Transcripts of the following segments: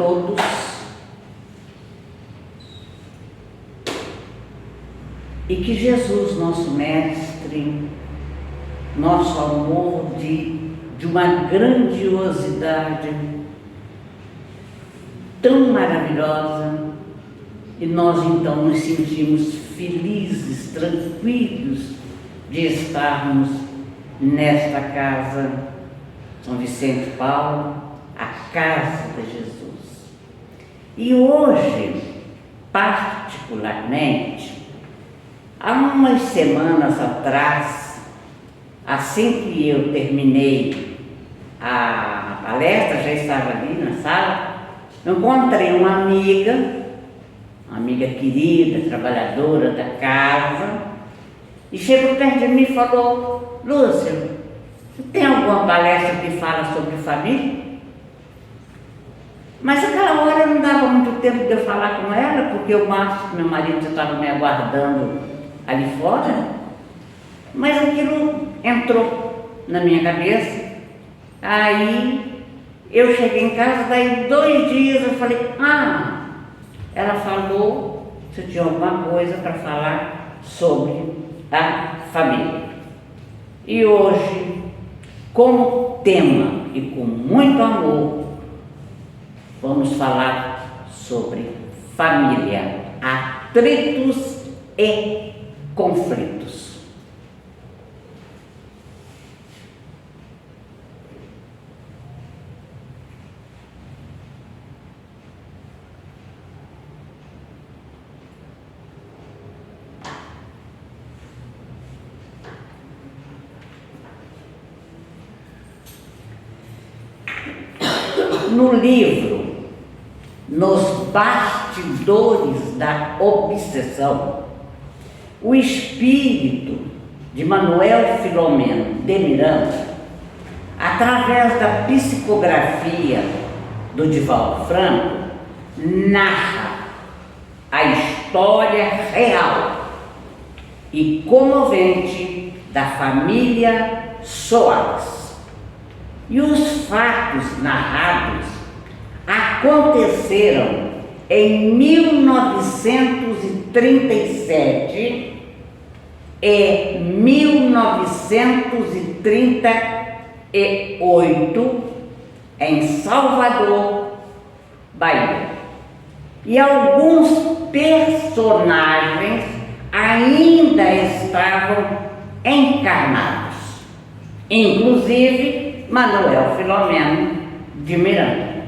todos. E que Jesus, nosso Mestre, nosso amor de uma grandiosidade tão maravilhosa, e nós então nos sentimos felizes, tranquilos de estarmos nesta casa, São Vicente Paulo, a casa de Jesus. E hoje, particularmente, há umas semanas atrás, assim que eu terminei a palestra, já estava ali na sala, eu encontrei uma amiga querida, trabalhadora da casa, e chegou perto de mim e falou: Lúcia, você tem alguma palestra que fala sobre família? Mas aquela hora não dava muito tempo de eu falar com ela, porque o Márcio, meu marido, estava me aguardando ali fora, mas aquilo entrou na minha cabeça. Aí eu cheguei em casa, daí 2 dias eu falei: ela falou se tinha alguma coisa para falar sobre a família. E hoje, como tema e com muito amor, vamos falar sobre família, atritos e conflitos. No livro Nos Bastidores da Obsessão, o espírito de Manuel Filomeno de Miranda, através da psicografia do Divaldo Franco, narra a história real e comovente da família Soares. E os fatos narrados aconteceram em 1937 e 1938 em Salvador, Bahia. E alguns personagens ainda estavam encarnados, inclusive Manuel Filomeno de Miranda.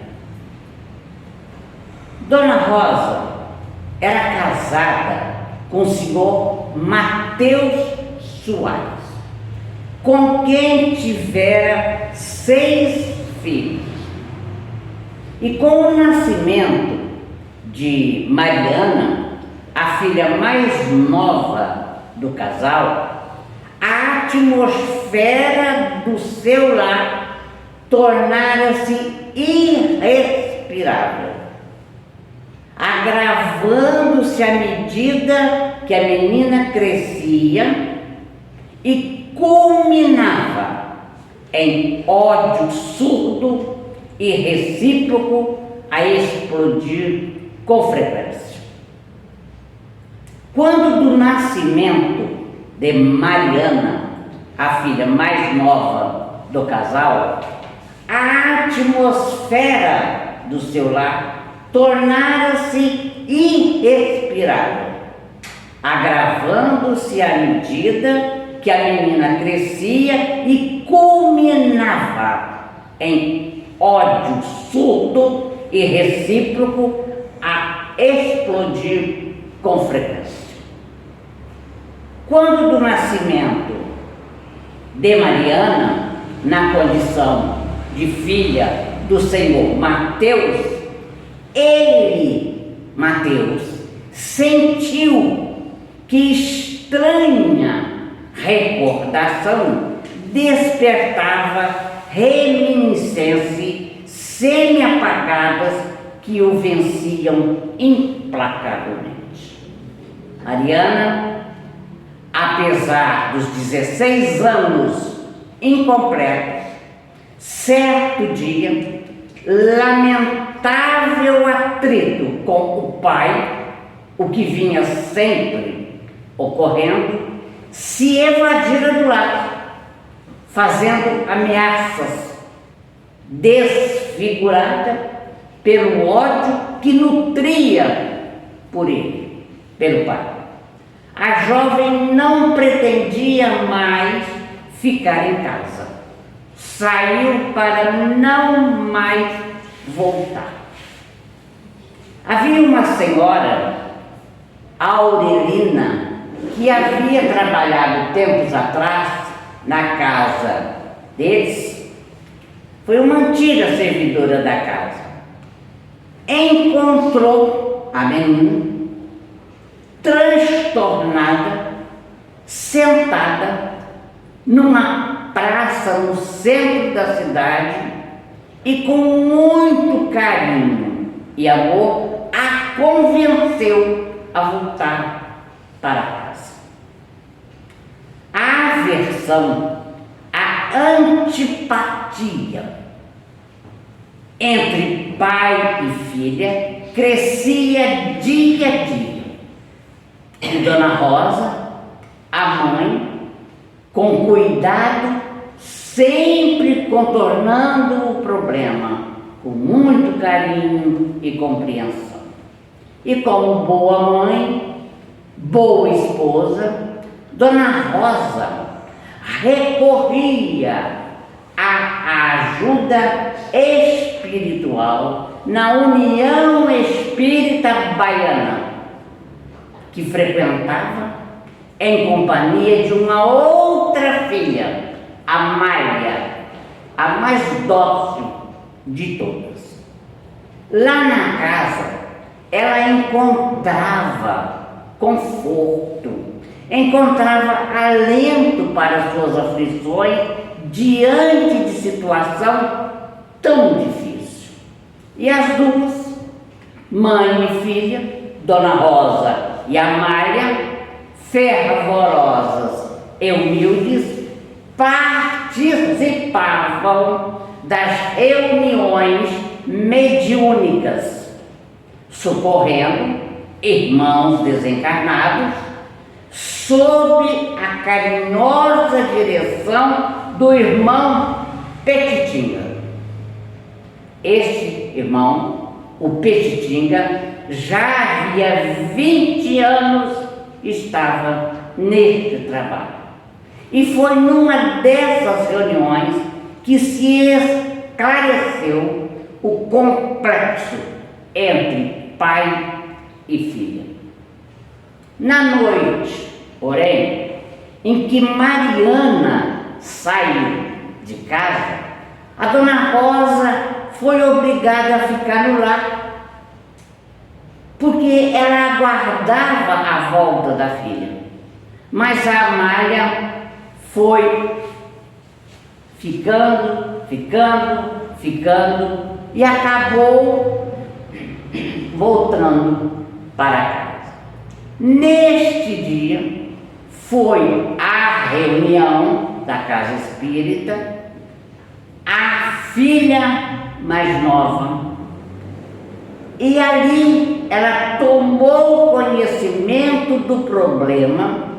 Dona Rosa era casada com o senhor Mateus Soares, com quem tivera 6 filhos. E com o nascimento de Mariana, a filha mais nova do casal, a atmosfera do seu lar tornara-se irrespirável, agravando-se à medida que a menina crescia e culminava em ódio surdo e recíproco a explodir com frequência. Quando do nascimento de Mariana, a filha mais nova do casal, a atmosfera do seu lar tornara-se irrespirável, agravando-se à medida que a menina crescia e culminava em ódio surdo e recíproco a explodir com frequência. Quando do nascimento de Mariana, na condição de filha do senhor Mateus, Mateus, sentiu que estranha recordação despertava reminiscências semi-apagadas que o venciam implacavelmente. Mariana, apesar dos 16 anos incompletos, certo dia, lamentavelmente conflito com o pai, o que vinha sempre ocorrendo, se evadira do lar, fazendo ameaças, desfigurada pelo ódio que nutria por ele, pelo pai. A jovem não pretendia mais ficar em casa. Saiu para não mais voltar. Havia uma senhora, Aurelina, que havia trabalhado tempos atrás na casa deles. Foi uma antiga servidora da casa. Encontrou a menina transtornada, sentada numa praça no centro da cidade e com muito carinho e amor a convenceu a voltar para casa. A aversão, a antipatia entre pai e filha crescia dia a dia. E Dona Rosa, a mãe, com cuidado, sempre contornando o problema, com muito carinho e compreensão. E como boa mãe, boa esposa, Dona Rosa recorria à ajuda espiritual na União Espírita Baiana, que frequentava em companhia de uma outra filha, Amália, a mais dócil de todas. Lá na casa, ela encontrava conforto, encontrava alento para suas aflições diante de situação tão difícil. E as duas, mãe e filha, Dona Rosa e Amália, fervorosas e humildes, participavam das reuniões mediúnicas, socorrendo irmãos desencarnados sob a carinhosa direção do irmão Petitinga. Este irmão, o Petitinga, já havia 20 anos estava neste trabalho. E foi numa dessas reuniões que se esclareceu o complexo entre pai e filha. Na noite, porém, em que Mariana saiu de casa, a Dona Rosa foi obrigada a ficar no lar, porque ela aguardava a volta da filha. Mas a Amália foi ficando e acabou voltando para casa. Neste dia foi a reunião da casa espírita, a filha mais nova, e ali ela tomou conhecimento do problema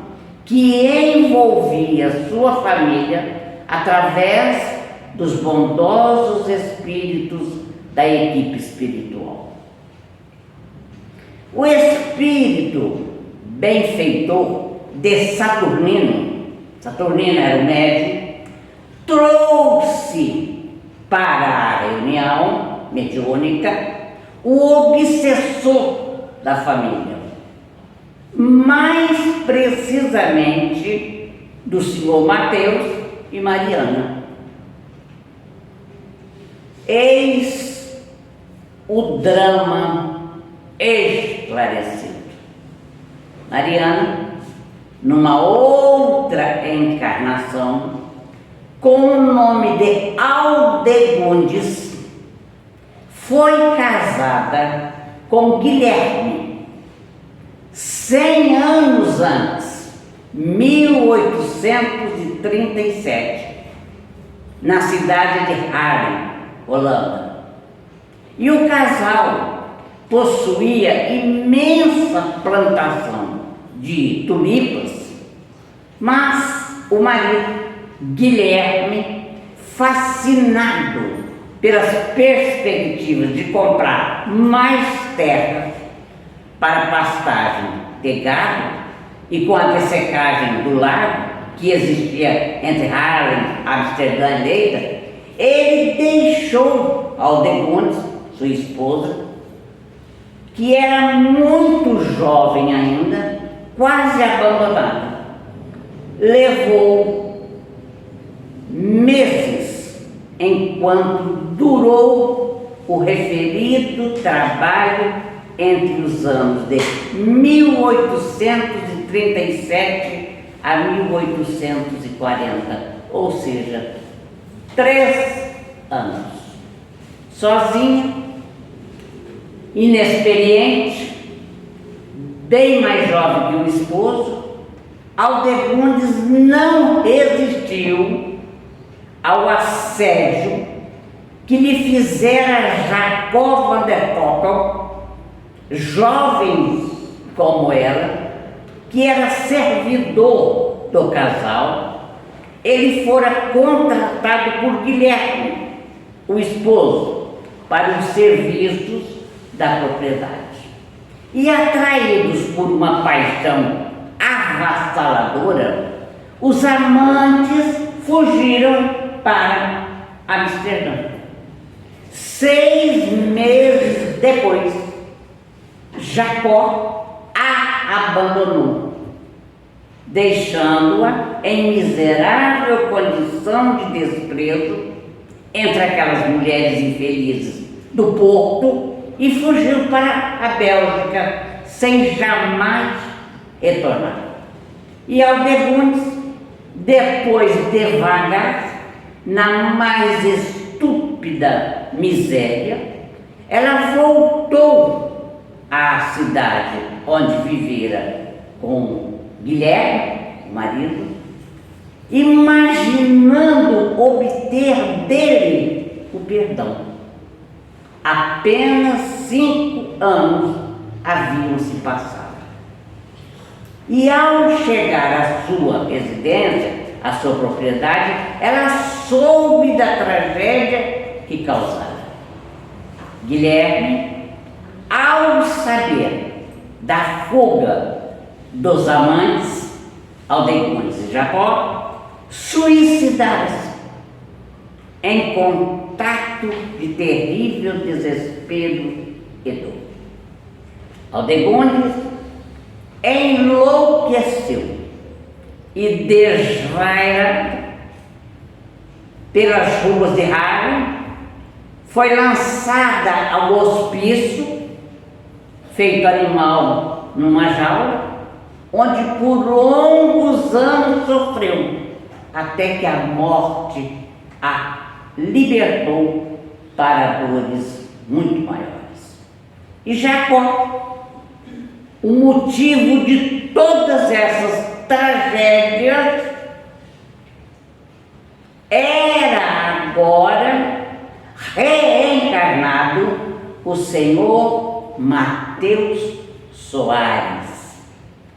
que envolvia sua família através dos bondosos espíritos da equipe espiritual. O espírito benfeitor de Saturnino era o médium, trouxe para a reunião mediúnica o obsessor da família, mais precisamente do senhor Mateus e Mariana. Eis o drama esclarecido. Mariana, numa outra encarnação, com o nome de Aldegundes, foi casada com Guilherme 100 anos antes, 1837, na cidade de Haarlem, Holanda. E o casal, possuía imensa plantação de tulipas, mas o marido, Guilherme, fascinado pelas perspectivas de comprar mais terras para pastagem de gado e com a dessecagem do lago que existia entre Haarlem, Amsterdã e Leida, ele deixou Aldegondes, sua esposa, que era muito jovem ainda, quase abandonada. Levou meses enquanto durou o referido trabalho entre os anos de 1837 a 1840, ou seja, 3 anos. Sozinho, inexperiente, bem mais jovem que o esposo, Aldegondes não resistiu ao assédio que lhe fizera Jacob van der Poppel, jovem como ela, que era servidor do casal. Ele fora contratado por Guilherme, o esposo, para os serviços da propriedade. E atraídos por uma paixão avassaladora, os amantes fugiram para Amsterdã. 6 meses depois, Jacó a abandonou, deixando-a em miserável condição de desprezo entre aquelas mulheres infelizes do porto, e fugiu para a Bélgica sem jamais retornar. E Aldegondes, depois de vagar na mais estúpida miséria, ela voltou à cidade onde vivera com Guilherme, o marido, imaginando obter dele o perdão. Apenas 5 anos haviam se passado. E ao chegar à sua residência, à sua propriedade, ela soube da tragédia que causara. Guilherme, ao saber da fuga dos amantes, Aldegondes e Jacó, suicidara-se em contato de terrível desespero e dor. Aldegondes enlouqueceu e, desvairado pelas ruas de Haarlem, foi lançada ao hospício, feito animal numa jaula, onde por longos anos sofreu, até que a morte a libertou para dores muito maiores. E Jacó, o motivo de todas essas tragédias, era agora reencarnado o senhor Mateus Soares,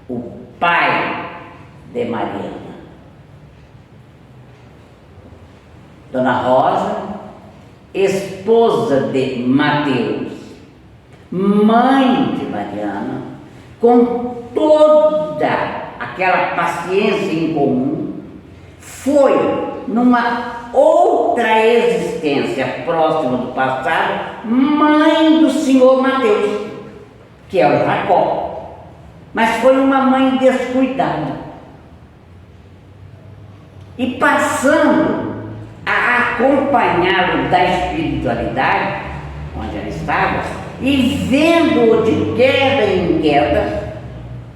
o pai de Mariana. Dona Rosa, esposa de Mateus, mãe de Mariana, com toda aquela paciência em comum, foi, numa outra existência próxima do passado, mãe do senhor Mateus, que é o Jacó, mas foi uma mãe descuidada. E passando a acompanhá-lo da espiritualidade, onde ela estava, e vendo-o de queda em queda,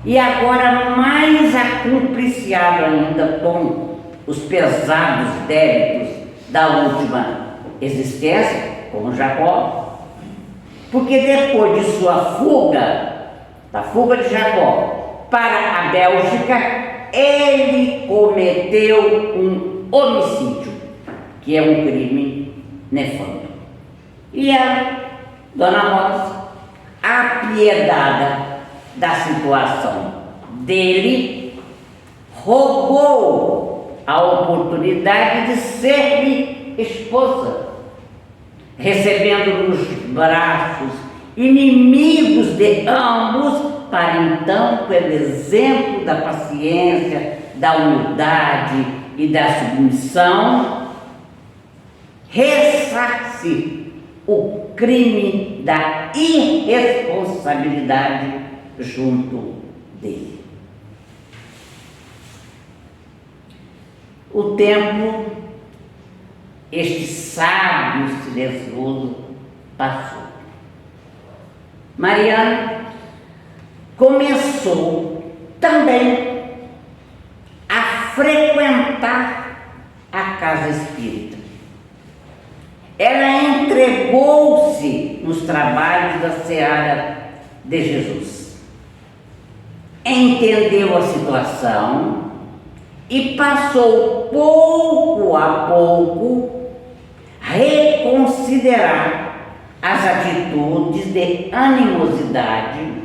e agora mais acumpliciado ainda com os pesados débitos da última existência, como Jacó, porque depois de sua fuga, da fuga de Jacó para a Bélgica, ele cometeu um homicídio, que é um crime nefando. E a Dona Rosa, a apiedada da situação dele, rogou a oportunidade de ser-lhe esposa, recebendo nos braços inimigos de ambos, para então, pelo exemplo da paciência, da humildade e da submissão, ressarcir o crime da irresponsabilidade junto dele. O tempo, este sábio silencioso, passou. Mariana começou também a frequentar a casa espírita. Ela entregou-se nos trabalhos da seara de Jesus. Entendeu a situação e passou pouco a pouco reconsiderar as atitudes de animosidade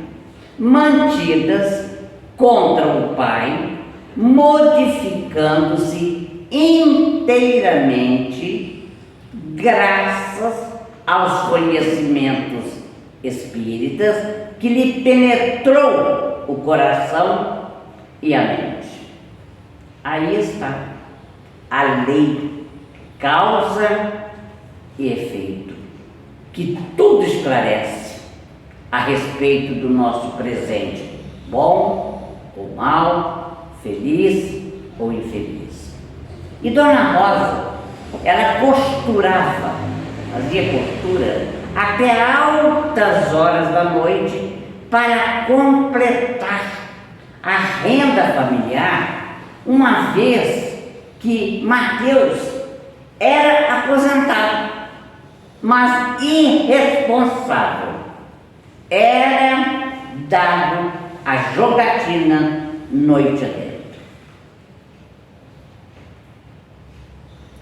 mantidas contra o pai, modificando-se inteiramente graças aos conhecimentos espíritas que lhe penetrou o coração e a mente. Aí está a lei, causa e efeito, que tudo esclarece a respeito do nosso presente, bom ou mal, feliz ou infeliz. E Dona Rosa, ela costurava, fazia costura até altas horas da noite para completar a renda familiar, uma vez que Mateus era aposentado, mas irresponsável. Era dado a jogatina noite adentro.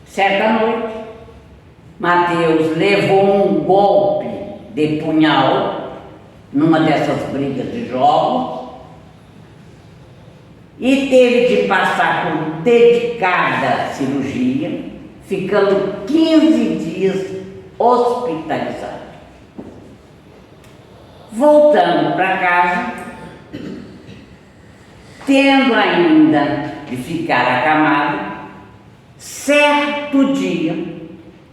Certa noite, Mateus levou um golpe de punhal numa dessas brigas de jogos e teve de passar por dedicada cirurgia, ficando 15 dias hospitalizado. Voltando para casa, tendo ainda de ficar acamado, certo dia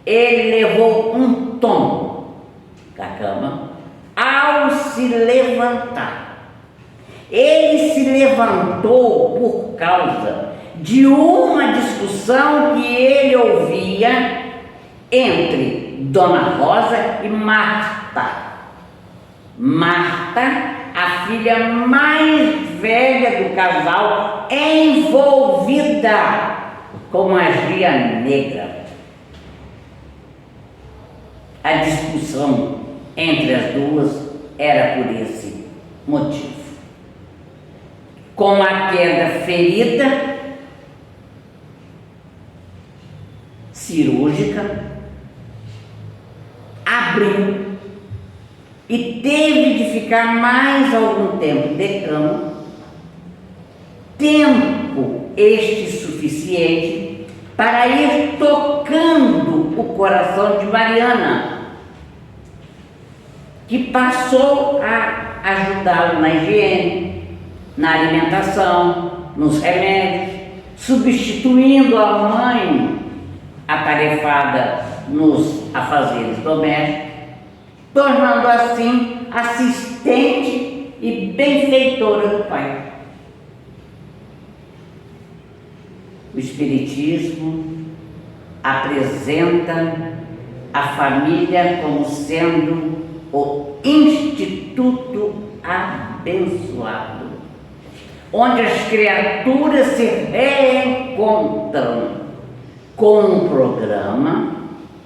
ele levou um tombo da cama ao se levantar. Ele se levantou por causa de uma discussão que ele ouvia entre Dona Rosa e Marta. Marta, a filha mais velha do casal, envolvida com magia negra. A discussão entre as duas era por esse motivo. Com a queda ferida cirúrgica, abriu e teve de ficar mais algum tempo de cama, tempo este suficiente para ir tocando o coração de Mariana, que passou a ajudá-lo na higiene, na alimentação, nos remédios, substituindo a mãe atarefada nos afazeres domésticos, tornando assim assistente e benfeitora do pai. O Espiritismo apresenta a família como sendo o instituto abençoado, onde as criaturas se reencontram com um programa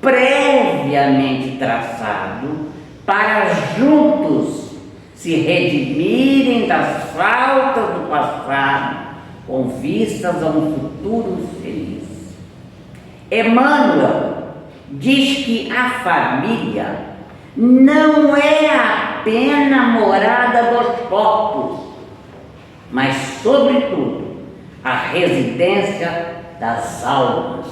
previamente traçado para juntos se redimirem das faltas do passado com vistas a um futuro feliz. Emmanuel diz que a família não é apenas morar residência das almas,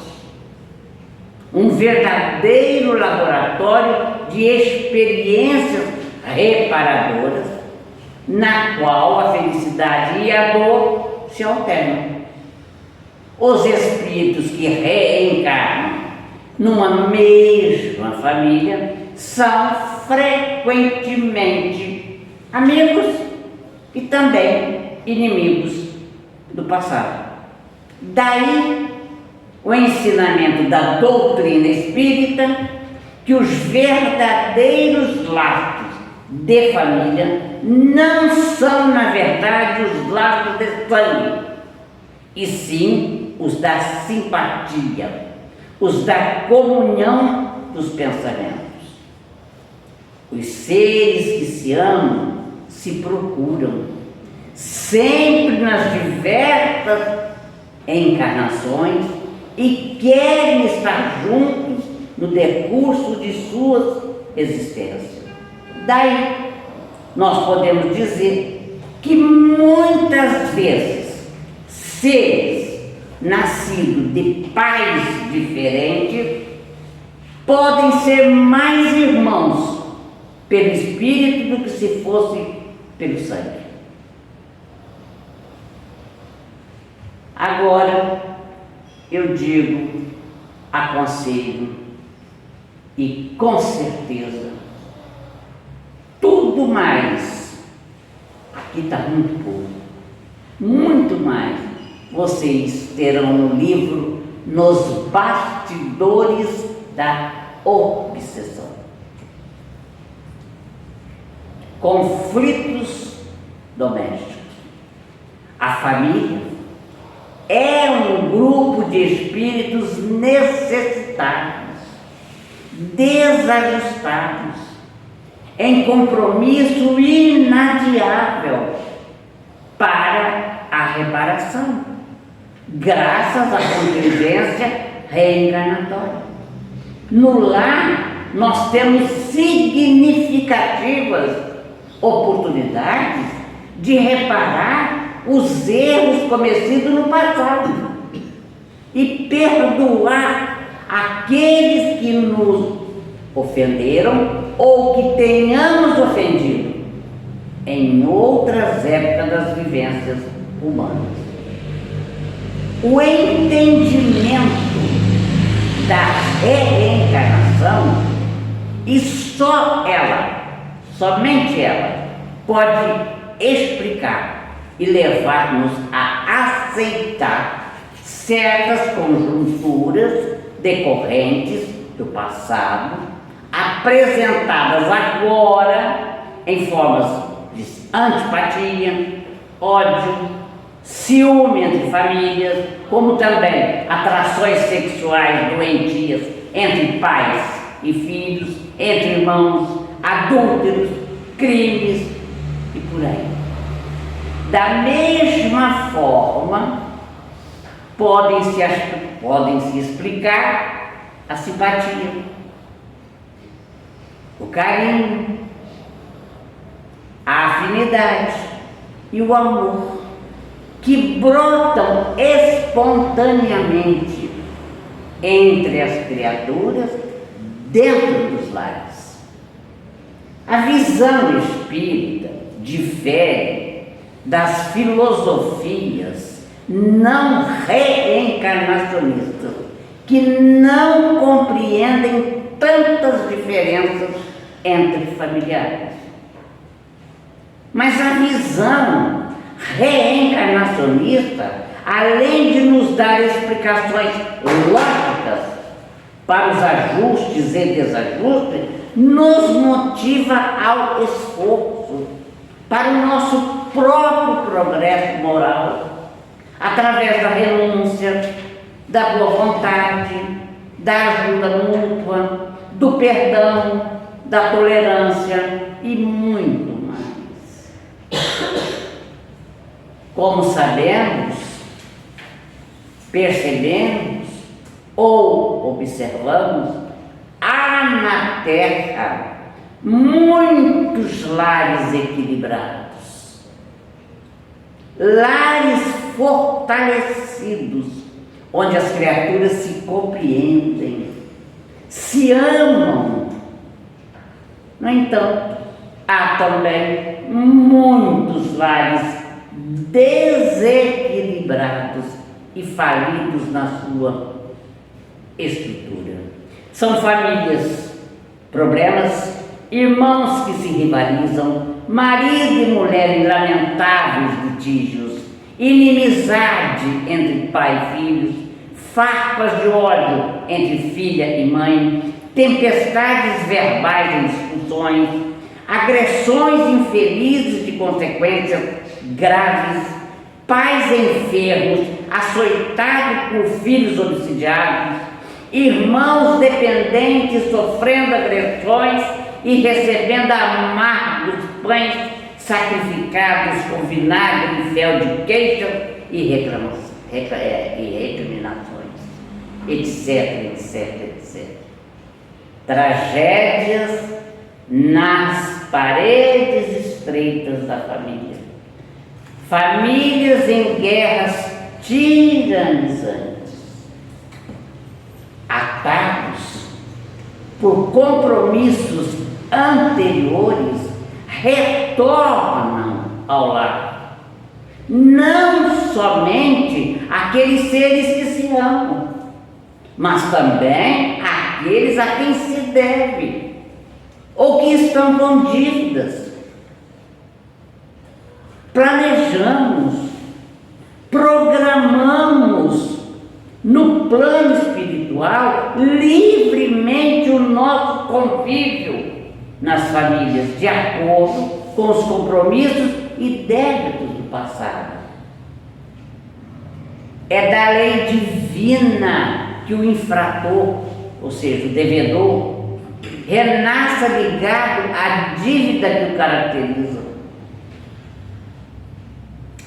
um verdadeiro laboratório de experiências reparadoras, na qual a felicidade e a dor se alternam. Os espíritos que reencarnam numa mesma família são frequentemente amigos e também inimigos do passado. Daí o ensinamento da doutrina espírita que os verdadeiros laços de família não são, na verdade, os laços de sangue, e sim os da simpatia, os da comunhão dos pensamentos. Os seres que se amam se procuram, sempre nas diversas encarnações, e querem estar juntos no decurso de suas existências. Daí, nós podemos dizer que muitas vezes seres nascidos de pais diferentes podem ser mais irmãos pelo espírito do que se fosse pelo sangue. Agora, eu digo, aconselho e com certeza, tudo mais, aqui está muito mais, vocês terão no livro Nos Bastidores da Obsessão. Conflitos domésticos. A família é um grupo de espíritos necessitados, desajustados, em compromisso inadiável para a reparação, graças à contingência reencarnatória. No lar, nós temos significativas oportunidades de reparar os erros cometidos no passado e perdoar aqueles que nos ofenderam ou que tenhamos ofendido em outras épocas das vivências humanas. O entendimento da reencarnação, e só ela, somente ela, pode explicar e levar-nos a aceitar certas conjunturas decorrentes do passado, apresentadas agora em formas de antipatia, ódio, ciúme entre famílias, como também atrações sexuais doentias entre pais e filhos, entre irmãos, adúlteros, crimes e por aí. Da mesma forma, podem se explicar a simpatia, o carinho, a afinidade e o amor, que brotam espontaneamente entre as criaturas dentro dos lares. A visão espírita difere das filosofias não reencarnacionistas, que não compreendem tantas diferenças entre familiares. Mas a visão reencarnacionista, além de nos dar explicações lógicas para os ajustes e desajustes, nos motiva ao esforço para o nosso próprio progresso moral, através da renúncia, da boa vontade, da ajuda mútua, do perdão, da tolerância e muito mais. Como sabemos, percebemos ou observamos, há na Terra muitos lares equilibrados, lares fortalecidos, onde as criaturas se compreendem, se amam. No entanto, há também muitos lares desequilibrados e falidos na sua estrutura. São famílias, problemas, irmãos que se rivalizam, marido e mulher em lamentáveis litígios, inimizade entre pai e filhos, farpas de ódio entre filha e mãe, tempestades verbais em discussões, agressões infelizes de consequências graves, pais enfermos, açoitados por filhos obsidiados, irmãos dependentes sofrendo agressões e recebendo amargos pães sacrificados com vinagre e fel de queixas e recriminações, etc, etc, etc. Tragédias nas paredes estreitas da família. Famílias em guerras tiranizantes. Atados por compromissos anteriores retornam ao lar. Não somente aqueles seres que se amam, mas também aqueles a quem se deve, ou que estão com dívidas. Planejamos, programamos no plano espiritual livremente o nosso convívio nas famílias, de acordo com os compromissos e débitos do passado. É da lei divina que o infrator, ou seja, o devedor, renasça ligado à dívida que o caracteriza.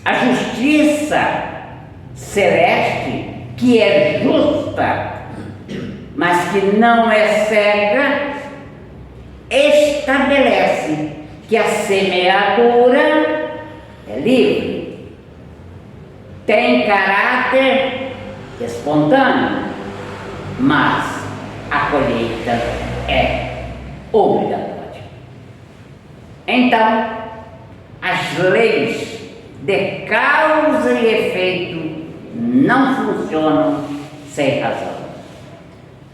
A justiça celeste, que é justa, mas que não é cega, estabelece que a semeadura é livre, tem caráter espontâneo, mas a colheita é obrigatória. Então, as leis de causa e efeito não funcionam sem razão.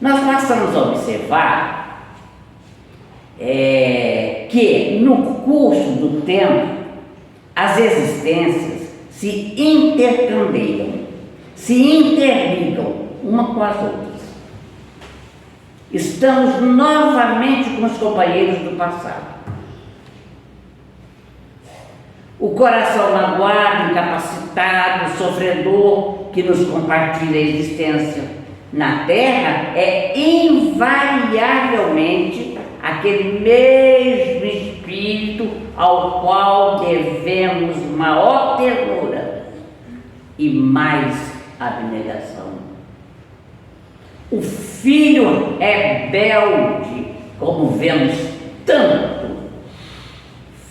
Nós passamos a observar que no curso do tempo as existências se intercambiam, se interligam uma com as outras. Estamos novamente com os companheiros do passado. O coração magoado, incapacitado, sofredor, que nos compartilha a existência na Terra, é invariavelmente aquele mesmo espírito ao qual devemos maior ternura e mais abnegação. O filho rebelde, como vemos tanto,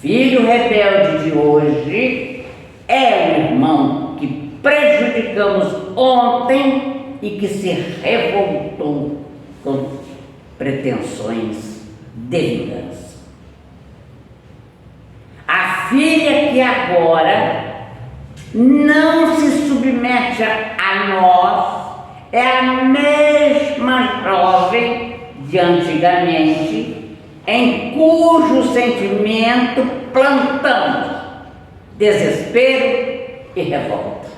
filho rebelde de hoje é o irmão que prejudicamos ontem e que se revoltou com pretensões de vingança. A filha que agora não se submete a nós é a mesma jovem de antigamente, em cujo sentimento plantamos desespero e revolta.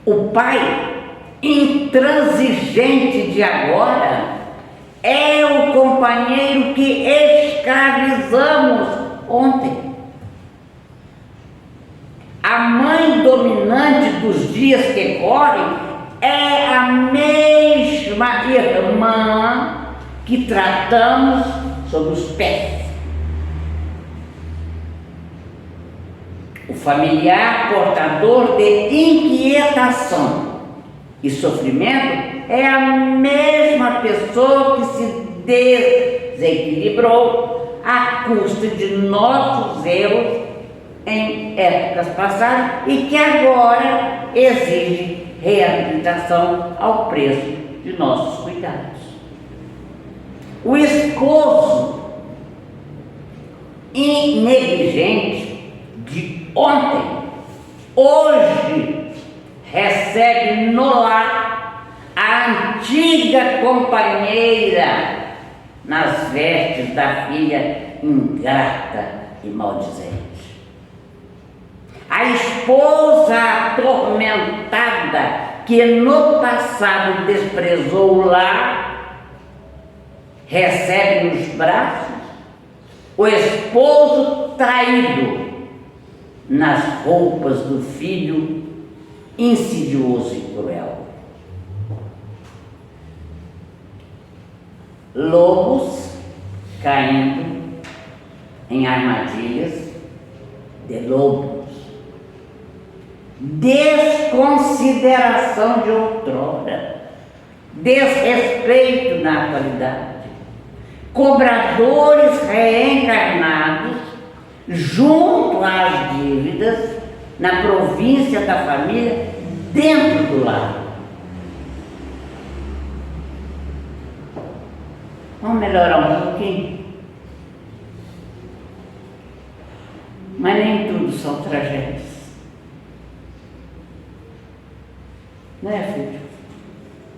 O pai intransigente de agora é o companheiro que escravizamos ontem. A mãe dominante dos dias que correm é a mesma irmã que tratamos sobre os pés. O familiar portador de inquietação e sofrimento é a mesma pessoa que se desequilibrou à custa de nossos erros em épocas passadas e que agora exige reabilitação ao preço de nossos cuidados. O esposo negligente de ontem, hoje recebe no lar a antiga companheira nas vestes da filha ingrata e maldizente. A esposa atormentada que no passado desprezou o lar, recebe nos braços o esposo traído nas roupas do filho insidioso e cruel. Lobos caindo em armadilhas de lobos. Desconsideração de outrora, desrespeito na atualidade, cobradores reencarnados junto às dívidas na província da família, dentro do lar. Vamos melhorar um pouquinho? Mas nem tudo são tragédias. Né, filho?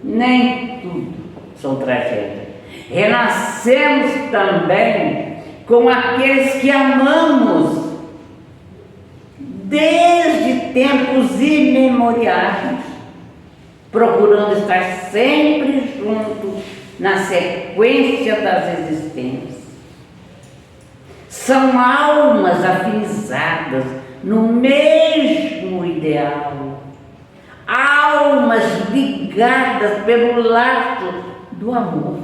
Nem tudo são tragédias. Renascemos também com aqueles que amamos desde tempos imemoriais, procurando estar sempre juntos na sequência das existências. São almas afinizadas no mesmo ideal, almas ligadas pelo laço do amor.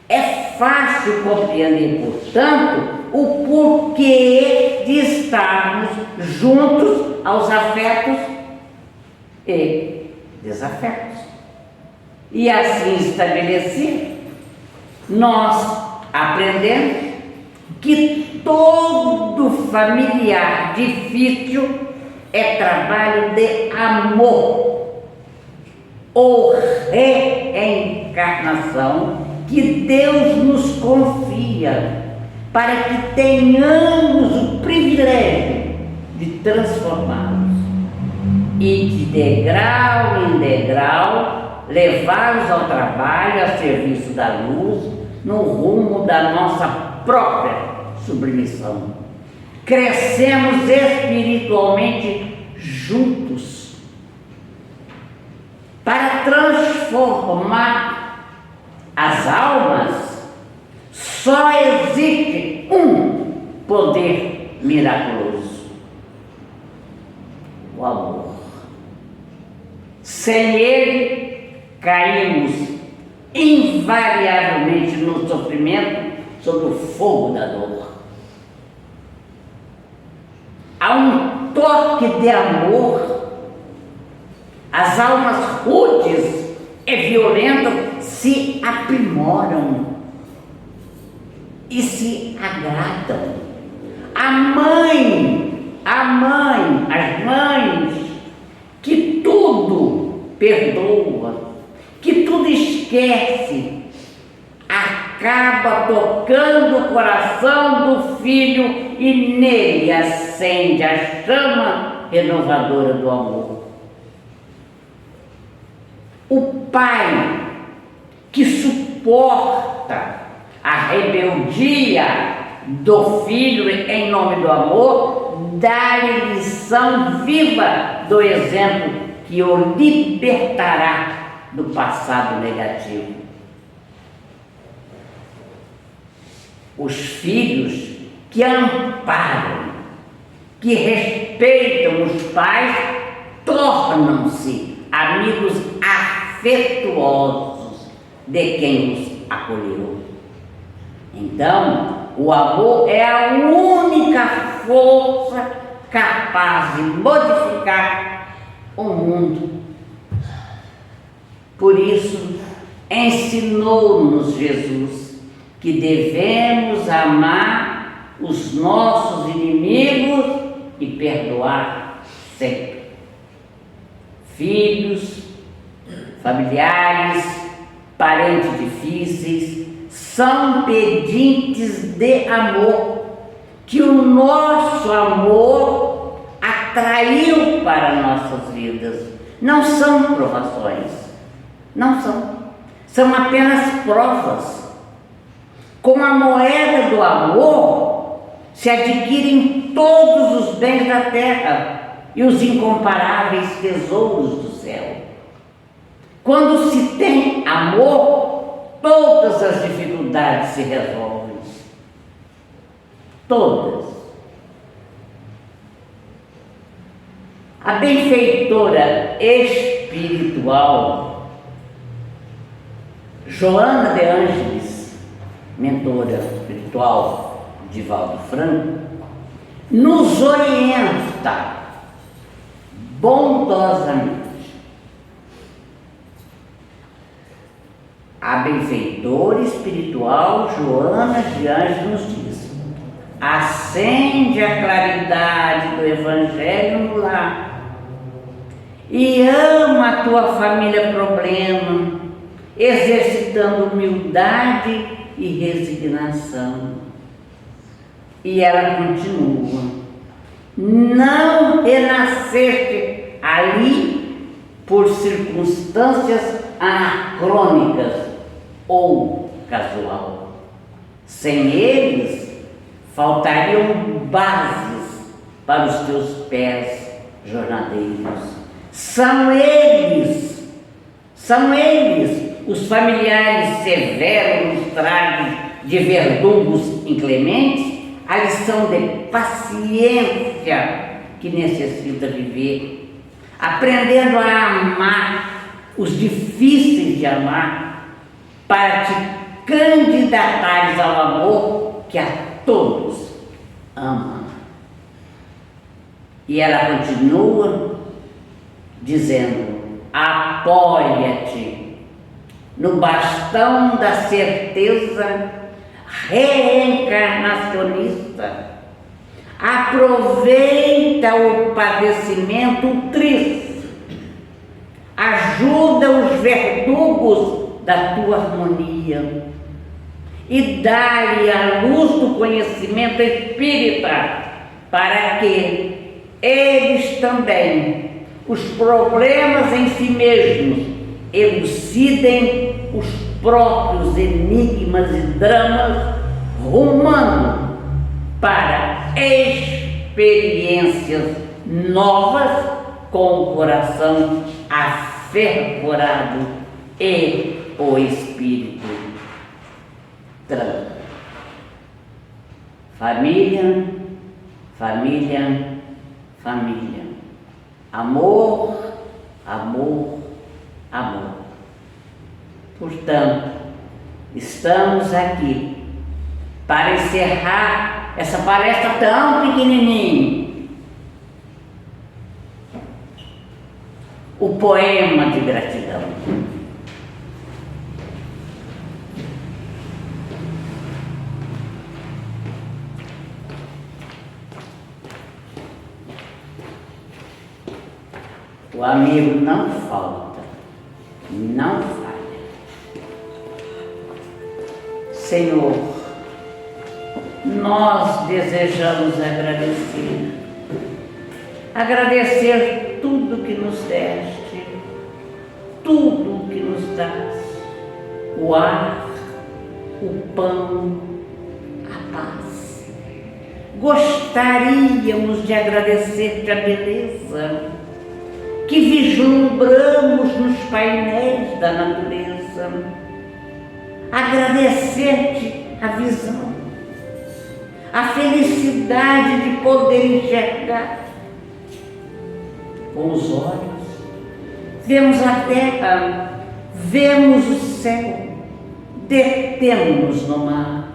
É fácil compreender, portanto, o porquê de estarmos juntos aos afetos e desafetos. E assim estabelecido, nós aprendemos que todo familiar difícil é trabalho de amor ou reencarnação que Deus nos confia para que tenhamos o privilégio de transformá-los e de degrau em degrau levá-los ao trabalho, a serviço da luz, no rumo da nossa própria submissão. Crescemos espiritualmente juntos para transformar as almas. Só existe um poder miraculoso: o amor. Sem ele, caímos invariavelmente no sofrimento sob o fogo da dor. Há um toque de amor, as almas rudes e violentas se aprimoram e se agradam. As mães que tudo perdoa, que tudo esquece, acaba tocando o coração do filho e nele acende a chama renovadora do amor. O pai que suporta a rebeldia do filho em nome do amor, dá-lhe lição viva do exemplo que o libertará do passado negativo. Os filhos que amparam, que respeitam os pais, tornam-se amigos afetuosos de quem os acolheu. Então, o amor é a única força capaz de modificar o mundo. Por isso, ensinou-nos Jesus que devemos amar os nossos inimigos e perdoar sempre. Filhos, familiares, parentes difíceis, são pedintes de amor, que o nosso amor atraiu para nossas vidas. Não são provações, não são apenas provas. Com a moeda do amor se adquirem todos os bens da terra e os incomparáveis tesouros do céu. Quando se tem amor, todas as dificuldades se resolvem. Todas. A benfeitora espiritual Joana de Ângeles, mentora espiritual de Divaldo Franco, nos orienta bondosamente. A benfeitora espiritual Joana de Ângeles nos diz: acende a claridade do Evangelho no lar e ama a tua família problema, exercitando humildade e resignação. E ela continua: não renasceste ali por circunstâncias anacrônicas ou casual. Sem eles, faltariam bases para os teus pés jornadeiros. São eles os familiares severos nos tragos de verdugos inclementes, a lição de paciência que necessita viver, aprendendo a amar os difíceis de amar, para te candidatares ao amor que a todos ama. E ela continua dizendo: apoia-te no bastão da certeza reencarnacionista, aproveita o padecimento triste, ajuda os verdugos da tua harmonia e dá-lhe a luz do conhecimento espírita, para que eles também, os problemas em si mesmos, elucidem os próprios enigmas e dramas, rumando para experiências novas, com o coração afervorado e o espírito tranquilo. Família, família, família. Amor, amor, amor. Portanto, estamos aqui para encerrar essa palestra tão pequenininha. O poema de gratidão. O amigo não falta, não falha. Senhor, nós desejamos agradecer tudo que nos deste, tudo que nos dás, o ar, o pão, a paz. Gostaríamos de agradecer-te a beleza que vislumbramos nos painéis da natureza, agradecer-te a visão, a felicidade de poder enxergar. Com os olhos, vemos a terra, vemos o céu, detemos no mar.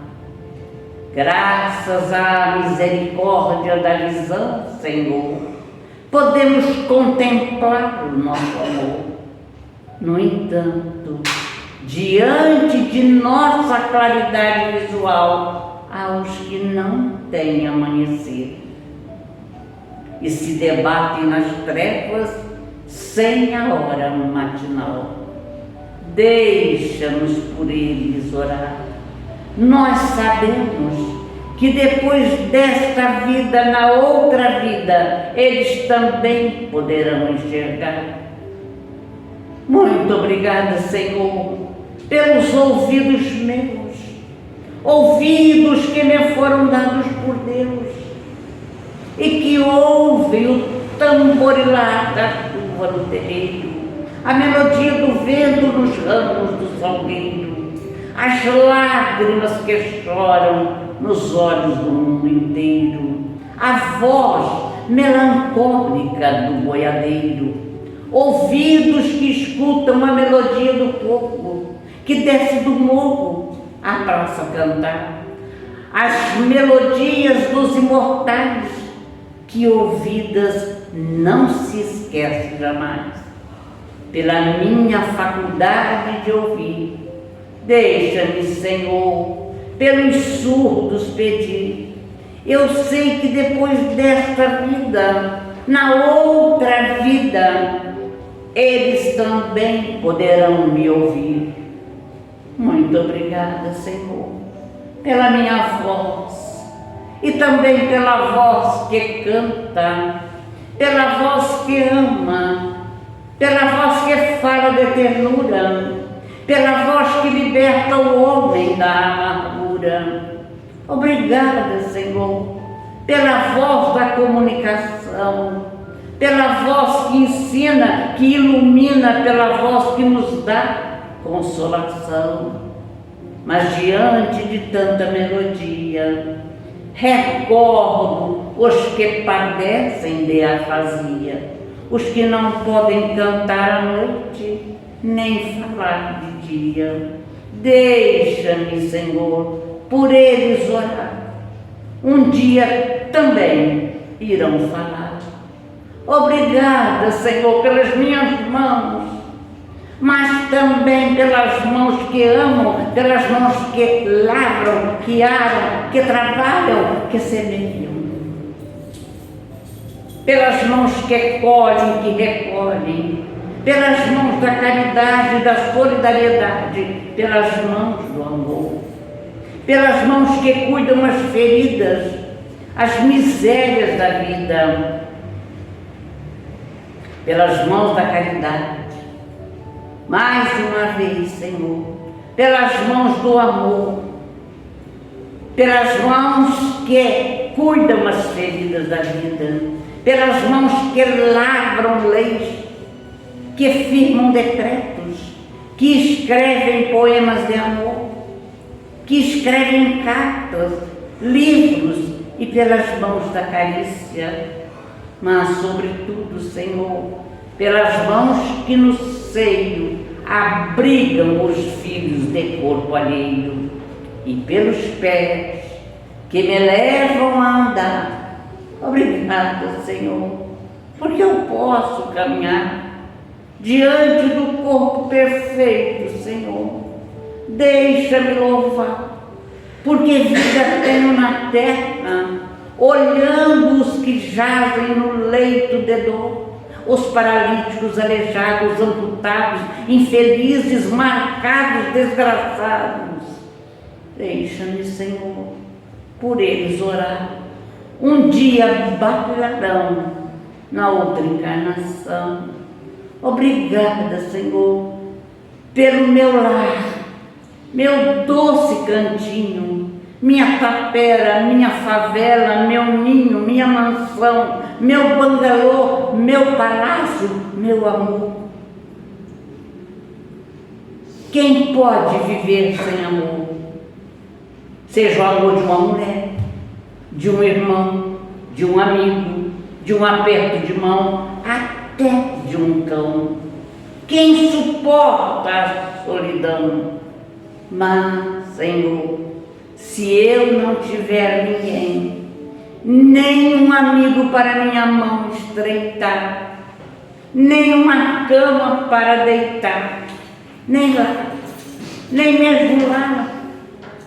Graças à misericórdia da visão, Senhor, podemos contemplar o nosso amor. No entanto, diante de nossa claridade visual, aos que não têm amanhecer e se debatem nas trevas sem a hora matinal. Deixa-nos por eles orar. Nós sabemos que depois desta vida, na outra vida, eles também poderão enxergar. Muito obrigada, Senhor, pelos ouvidos meus, ouvidos que me foram dados por Deus e que ouvem o tamborilar da chuva no terreiro, a melodia do vento nos ramos do salgueiro, as lágrimas que choram nos olhos do mundo inteiro, a voz melancólica do boiadeiro, ouvidos que escutam a melodia do povo que desce do morro à praça cantar, as melodias dos imortais que ouvidas não se esquece jamais. Pela minha faculdade de ouvir, deixa-me, Senhor, pelos surdos pedir. Eu sei que depois desta vida, na outra vida, eles também poderão me ouvir. Muito obrigada, Senhor, pela minha voz e também pela voz que canta, pela voz que ama, pela voz que fala de ternura, pela voz que liberta o homem da amargura. Obrigada, Senhor, pela voz da comunicação, pela voz que ensina, que ilumina, pela voz que nos dá consolação. Mas diante de tanta melodia, recordo os que padecem de afasia, os que não podem cantar à noite, nem falar de dia. Deixa-me, Senhor, por eles orar. Um dia também irão falar. Obrigada, Senhor, pelas minhas mãos, mas também pelas mãos que amam, pelas mãos que lavram, que aram, que trabalham, que semeiam, pelas mãos que colhem, que recolhem, pelas mãos da caridade, da solidariedade, pelas mãos do amor, pelas mãos que cuidam as feridas, as misérias da vida, pelas mãos da caridade. Mais uma vez, Senhor, pelas mãos do amor, pelas mãos que cuidam as feridas da vida, pelas mãos que lavram leis, que firmam decretos, que escrevem poemas de amor, que escrevem cartas, livros, e pelas mãos da carícia, mas sobretudo, Senhor, pelas mãos que no seio abrigam os filhos de corpo alheio, e pelos pés que me levam a andar. Obrigada, Senhor, porque eu posso caminhar diante do corpo perfeito, Senhor. Deixa-me louvar, porque vida tenho na terra, olhando os que jazem no leito de dor, os paralíticos, aleijados, amputados, infelizes, marcados, desgraçados. Deixa-me, Senhor, por eles orar. Um dia batalharão na outra encarnação. Obrigada, Senhor, pelo meu lar, meu doce cantinho, minha tapera, minha favela, meu ninho, minha mansão, meu bangalô, meu palácio, meu amor. Quem pode viver sem amor? Seja o amor de uma mulher, de um irmão, de um amigo, de um aperto de mão, até de um cão. Quem suporta a solidão? Mas, Senhor, se eu não tiver ninguém, nem um amigo para minha mão estreitar, nem uma cama para deitar, nem lá, nem mesmo lá,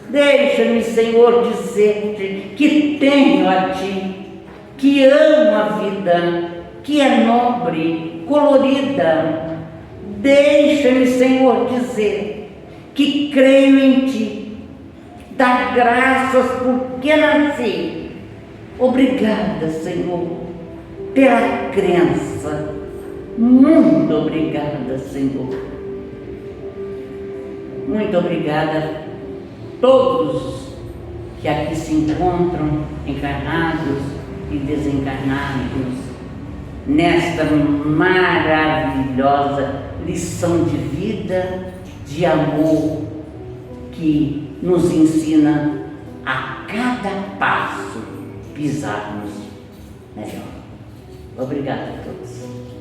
Deixa-me, Senhor, dizer-te que tenho a Ti, que amo a vida, que é nobre, colorida. Deixa-me, Senhor, dizer que creio em Ti, dar graças porque nasci. Obrigada, Senhor, pela crença. Muito obrigada, Senhor. Muito obrigada a todos que aqui se encontram, encarnados e desencarnados, nesta maravilhosa lição de vida, de amor, que nos ensina a cada passo pisarmos melhor. Obrigada a todos.